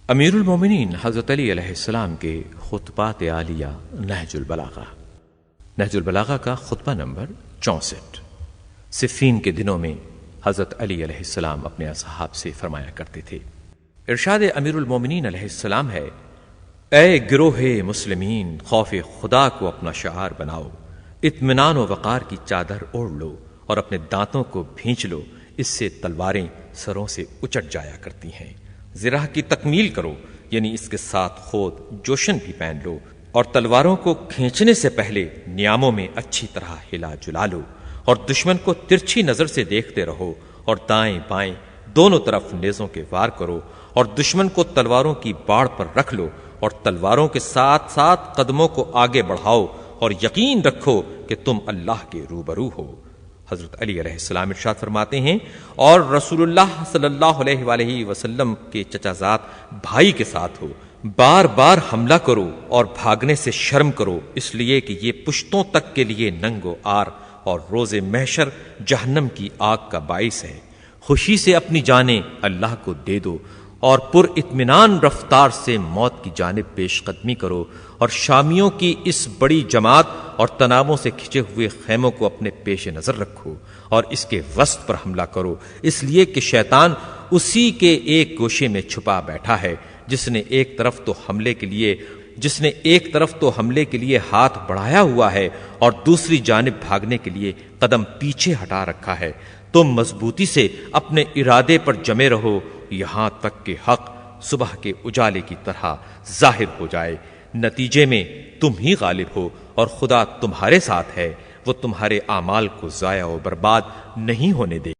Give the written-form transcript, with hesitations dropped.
امیر المومنین حضرت علی علیہ السلام کے خطبات عالیہ نہج البلاغہ۔ نہج البلاغہ کا خطبہ نمبر 64۔ صفین کے دنوں میں حضرت علی علیہ السلام اپنے اصحاب سے فرمایا کرتے تھے۔ ارشاد امیر المومنین علیہ السلام ہے، اے گروہ مسلمین، خوف خدا کو اپنا شعار بناؤ، اطمینان و وقار کی چادر اوڑھ لو اور اپنے دانتوں کو بھینچ لو، اس سے تلواریں سروں سے اچٹ جایا کرتی ہیں۔ زرہ کی تکمیل کرو، یعنی اس کے ساتھ خود جوشن بھی پہن لو، اور تلواروں کو کھینچنے سے پہلے نیاموں میں اچھی طرح ہلا جلا لو، اور دشمن کو ترچھی نظر سے دیکھتے رہو، اور دائیں بائیں دونوں طرف نیزوں کے وار کرو، اور دشمن کو تلواروں کی باڑ پر رکھ لو، اور تلواروں کے ساتھ ساتھ قدموں کو آگے بڑھاؤ، اور یقین رکھو کہ تم اللہ کے روبرو ہو۔ حضرت علی علیہ السلام ارشاد فرماتے ہیں، اور رسول اللہ صلی اللہ علیہ وآلہ وسلم کے چچا زاد بھائی کے ساتھ ہو، بار بار حملہ کرو اور بھاگنے سے شرم کرو، اس لیے کہ یہ پشتوں تک کے لیے ننگ و آر اور روز محشر جہنم کی آگ کا باعث ہے۔ خوشی سے اپنی جانیں اللہ کو دے دو، اور پر اطمینان رفتار سے موت کی جانب پیش قدمی کرو، اور شامیوں کی اس بڑی جماعت اور تنابوں سے کھچے ہوئے خیموں کو اپنے پیش نظر رکھو، اور اس کے وسط پر حملہ کرو، اس لیے کہ شیطان اسی کے ایک گوشے میں چھپا بیٹھا ہے، جس نے ایک طرف تو حملے کے لیے ہاتھ بڑھایا ہوا ہے اور دوسری جانب بھاگنے کے لیے قدم پیچھے ہٹا رکھا ہے۔ تم مضبوطی سے اپنے ارادے پر جمے رہو، یہاں تک کہ حق صبح کے اجالے کی طرح ظاہر ہو جائے۔ نتیجے میں تم ہی غالب ہو، اور خدا تمہارے ساتھ ہے، وہ تمہارے اعمال کو ضائع و برباد نہیں ہونے دے۔